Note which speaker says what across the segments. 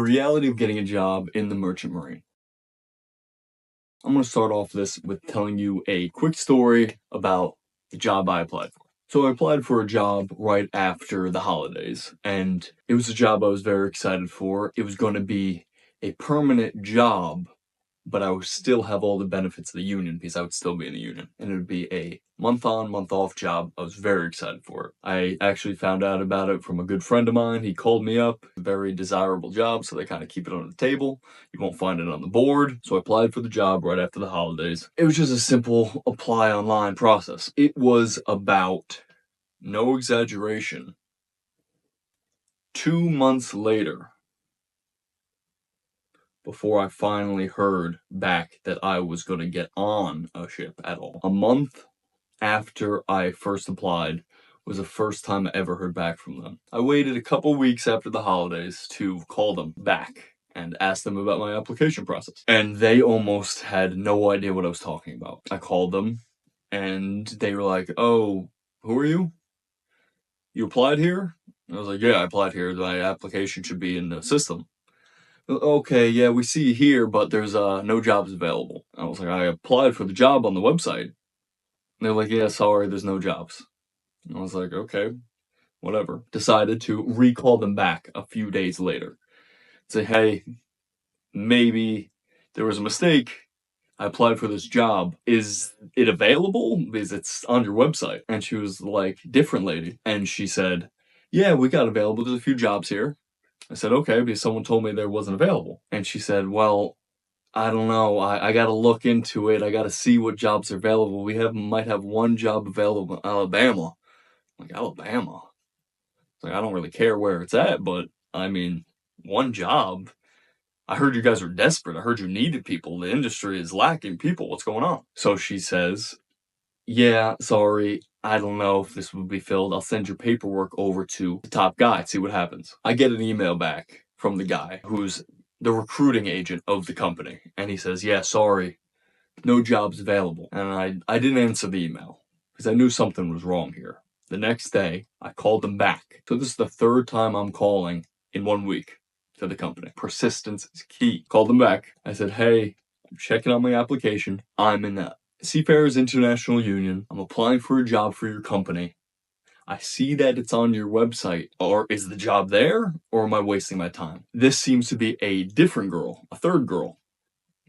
Speaker 1: reality of getting a job in the Merchant Marine. I'm going to start off this with telling you a quick story about the job I applied for. So I applied for a job right after the holidays, and it was a job I was very excited for. It was going to be a permanent job, but I would still have all the benefits of the union because I would still be in the union. And it would be a month-on, month-off job. I was very excited for it. I actually found out about it from a good friend of mine. He called me up. A very desirable job, so they kind of keep it on the table. You won't find it on the board. So I applied for the job right after the holidays. It was just a simple apply online process. It was about, no exaggeration, 2 months later before I finally heard back that I was going to get on a ship at all. A month after I first applied was the first time I ever heard back from them. I waited a couple weeks after the holidays to call them back and ask them about my application process. And they almost had no idea what I was talking about. I called them and they were like, "Oh, who are you? You applied here?" I was like, "Yeah, I applied here. My application should be in the system." "Okay, yeah, we see you here, but there's no jobs available." I was like, "I applied for the job on the website." And they're like, "Yeah, sorry, there's no jobs." And I was like, "Okay, whatever." Decided to recall them back a few days later. Say, "Hey, maybe there was a mistake. I applied for this job. Is it available? Because it's on your website." And she was like, different lady. And she said, "Yeah, we got available. There's a few jobs here." I said, "Okay," because someone told me there wasn't available. And she said, "Well, I don't know. I got to look into it. I got to see what jobs are available. We might have one job available in Alabama." I'm like, Alabama? It's like, I don't really care where it's at, but I mean, one job. I heard you guys were desperate. I heard you needed people. The industry is lacking people. What's going on? So she says, "Yeah, sorry. I don't know if this will be filled. I'll send your paperwork over to the top guy, see what happens." I get an email back from the guy who's the recruiting agent of the company. And he says, "Yeah, sorry, no jobs available." And I didn't answer the email because I knew something was wrong here. The next day, I called them back. So this is the third time I'm calling in 1 week to the company. Persistence is key. Called them back. I said, "Hey, I'm checking out my application. I'm in the Seafarers International Union. I'm applying for a job for your company. I see that it's on your website. Or is the job there? Or am I wasting my time?" This seems to be a different girl, a third girl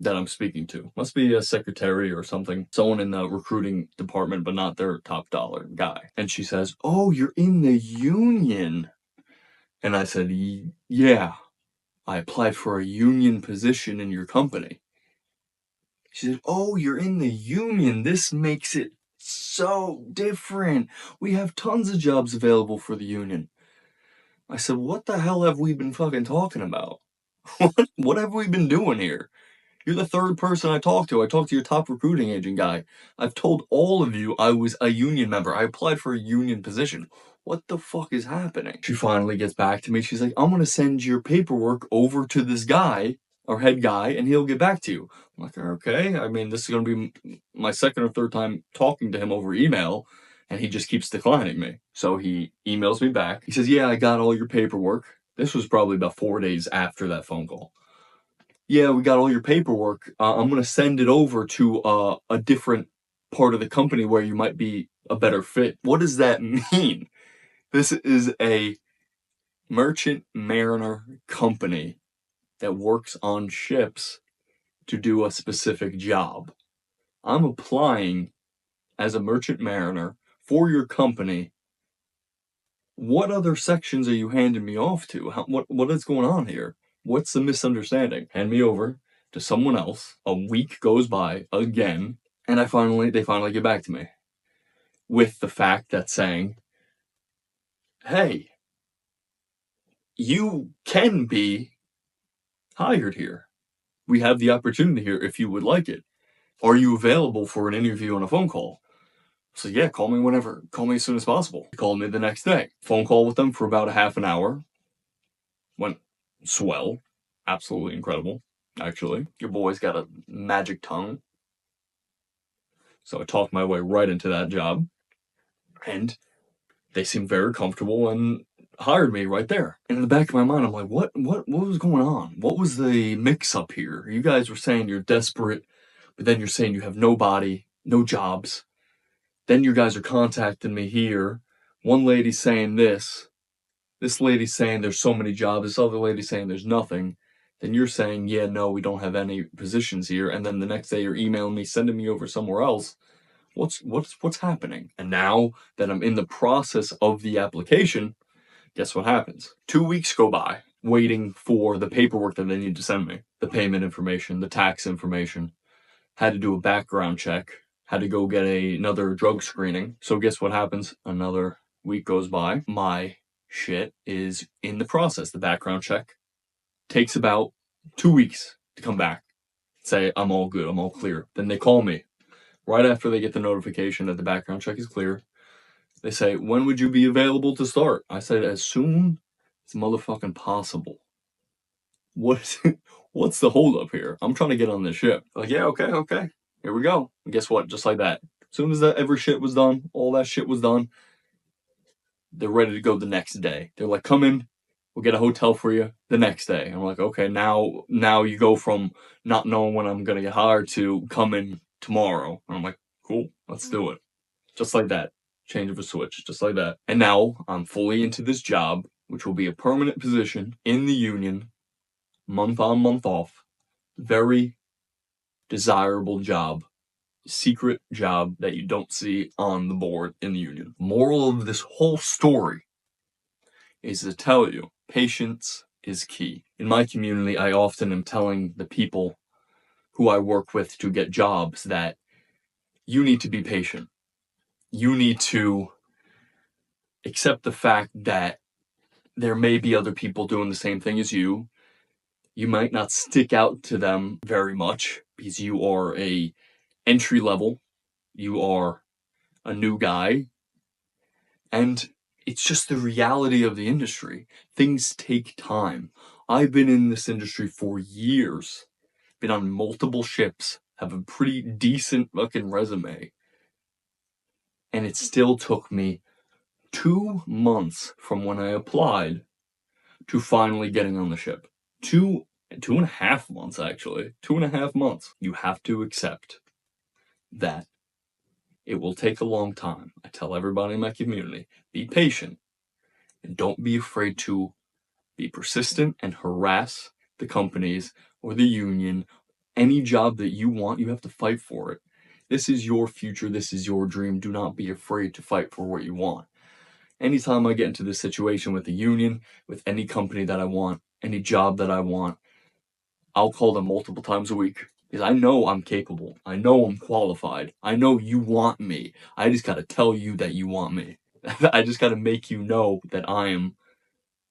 Speaker 1: that I'm speaking to. Must be a secretary or something. Someone in the recruiting department, but not their top dollar guy. And she says, "Oh, you're in the union." And I said, "Yeah, I applied for a union position in your company." She said, "Oh, you're in the union. This makes it so different. We have tons of jobs available for the union." I said, "What the hell have we been fucking talking about? What have we been doing here? You're the third person I talked to. I talked to your top recruiting agent guy. I've told all of you I was a union member. I applied for a union position. What the fuck is happening?" She finally gets back to me. She's like, "I'm going to send your paperwork over to this guy, our head guy, and he'll get back to you." I'm like, "Okay." I mean, this is going to be my second or third time talking to him over email, and he just keeps declining me. So he emails me back. He says, "Yeah, I got all your paperwork." This was probably about 4 days after that phone call. "Yeah, we got all your paperwork. I'm going to send it over to a different part of the company where you might be a better fit." What does that mean? This is a merchant mariner company that works on ships to do a specific job. I'm applying as a merchant mariner for your company. What other sections are you handing me off to? What is going on here? What's the misunderstanding? Hand me over to someone else. A week goes by again, and they finally get back to me with the fact that saying, "Hey, you can be hired here. We have the opportunity here if you would like it. Are you available for an interview and a phone call?" So yeah, call me whenever. Call me as soon as possible. He called me the next day. Phone call with them for about a half an hour. Went swell. Absolutely incredible, actually. Your boy's got a magic tongue. So I talked my way right into that job. And they seemed very comfortable and hired me right there. And in the back of my mind, I'm like, what was going on? What was the mix up here? You guys were saying you're desperate, but then you're saying you have nobody, no jobs. Then you guys are contacting me here. One lady's saying this lady's saying there's so many jobs, this other lady's saying there's nothing. Then you're saying, yeah, no, we don't have any positions here. And then the next day you're emailing me, sending me over somewhere else. What's happening? And now that I'm in the process of the application, guess what happens? 2 weeks go by waiting for the paperwork that they need to send me. The payment information, the tax information. Had to do a background check. Had to go get another drug screening. So guess what happens? Another week goes by. My shit is in the process. The background check takes about 2 weeks to come back. Say, I'm all good, I'm all clear. Then they call me right after they get the notification that the background check is clear. They say, when would you be available to start? I said, as soon as motherfucking possible. What's the holdup here? I'm trying to get on this ship. Like, yeah, okay. Here we go. And guess what? Just like that. As soon as every shit was done, all that shit was done, they're ready to go the next day. They're like, come in, we'll get a hotel for you the next day. And I'm like, okay, now you go from not knowing when I'm gonna get hired to coming tomorrow. And I'm like, cool, let's do it. Just like that. Change of a switch, just like that. And now I'm fully into this job, which will be a permanent position in the union, month on, month off. Very desirable job. Secret job that you don't see on the board in the union. Moral of this whole story is to tell you, patience is key. In my community, I often am telling the people who I work with to get jobs that you need to be patient. You need to accept the fact that there may be other people doing the same thing as you. You might not stick out to them very much because you are a entry level. You are a new guy. And it's just the reality of the industry. Things take time. I've been in this industry for years, been on multiple ships, have a pretty decent fucking resume. And it still took me 2 months from when I applied to finally getting on the ship. 2.5 months, actually. 2.5 months. You have to accept that it will take a long time. I tell everybody in my community, be patient and don't be afraid to be persistent and harass the companies or the union. Any job that you want, you have to fight for it. This is your future. This is your dream. Do not be afraid to fight for what you want. Anytime I get into this situation with the union, with any company that I want, any job that I want, I'll call them multiple times a week because I know I'm capable. I know I'm qualified. I know you want me. I just got to tell you that you want me. I just got to make you know that I am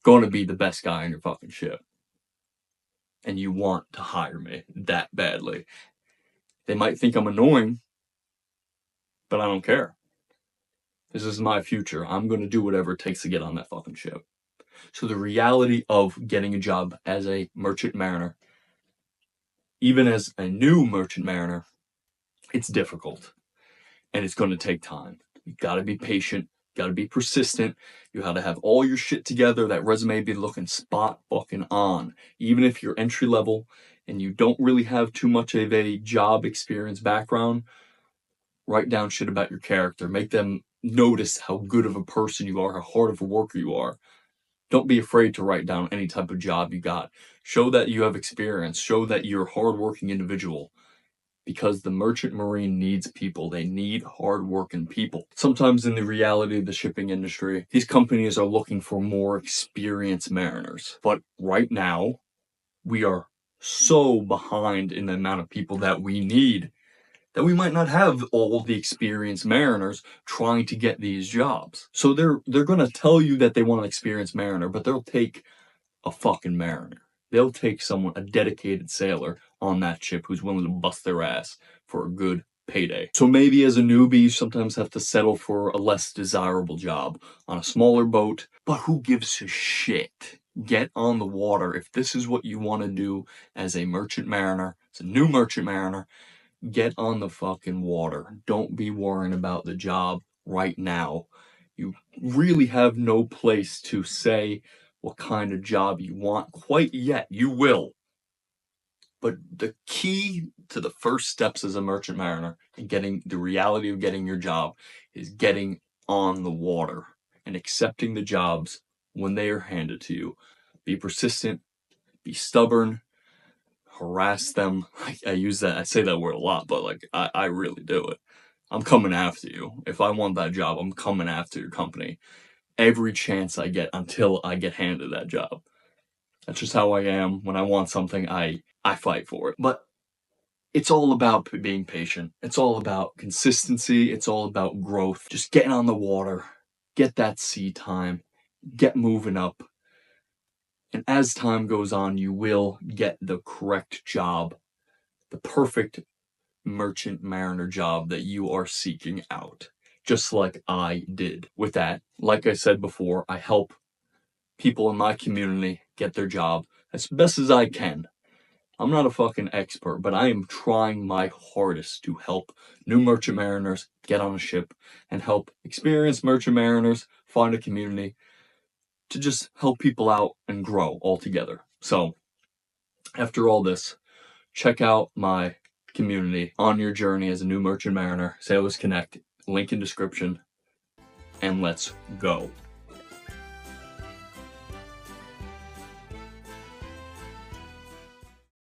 Speaker 1: going to be the best guy on your fucking ship. And you want to hire me that badly. They might think I'm annoying, but I don't care. This is my future. I'm going to do whatever it takes to get on that fucking ship. So the reality of getting a job as a merchant mariner, even as a new merchant mariner, it's difficult. And it's going to take time. You got to be patient. You got to be persistent. You got to have all your shit together. That resume be looking spot fucking on. Even if you're entry level and you don't really have too much of a job experience background, write down shit about your character. Make them notice how good of a person you are, how hard of a worker you are. Don't be afraid to write down any type of job you got. Show that you have experience. Show that you're a hardworking individual. Because the merchant marine needs people. They need hardworking people. Sometimes in the reality of the shipping industry, these companies are looking for more experienced mariners. But right now, we are so behind in the amount of people that we need that we might not have all the experienced mariners trying to get these jobs. So they're going to tell you that they want an experienced mariner, but they'll take a fucking mariner. They'll take someone, a dedicated sailor on that ship who's willing to bust their ass for a good payday. So maybe as a newbie, you sometimes have to settle for a less desirable job on a smaller boat, but who gives a shit? Get on the water. If this is what you want to do as a merchant mariner, as a new merchant mariner, get on the fucking water. Don't be worrying about the job right now. You really have no place to say what kind of job you want quite yet. You will. But the key to the first steps as a merchant mariner and getting the reality of getting your job is getting on the water and accepting the jobs when they are handed to you. Be persistent, be stubborn, harass them. I say that word a lot, but like I really do it. I'm coming after you. If I want that job, I'm coming after your company every chance I get until I get handed that job. That's just how I am. When I want something, I fight for it. But it's all about being patient. It's all about consistency. It's all about growth. Just getting on the water, get that sea time, get moving up. And as time goes on, you will get the correct job, the perfect merchant mariner job that you are seeking out, just like I did. With that, like I said before, I help people in my community get their job as best as I can. I'm not a fucking expert, but I am trying my hardest to help new merchant mariners get on a ship and help experienced merchant mariners find a community to just help people out and grow all together. So, after all this, check out my community on your journey as a new merchant mariner, Sailors Connect, link in description, and let's go.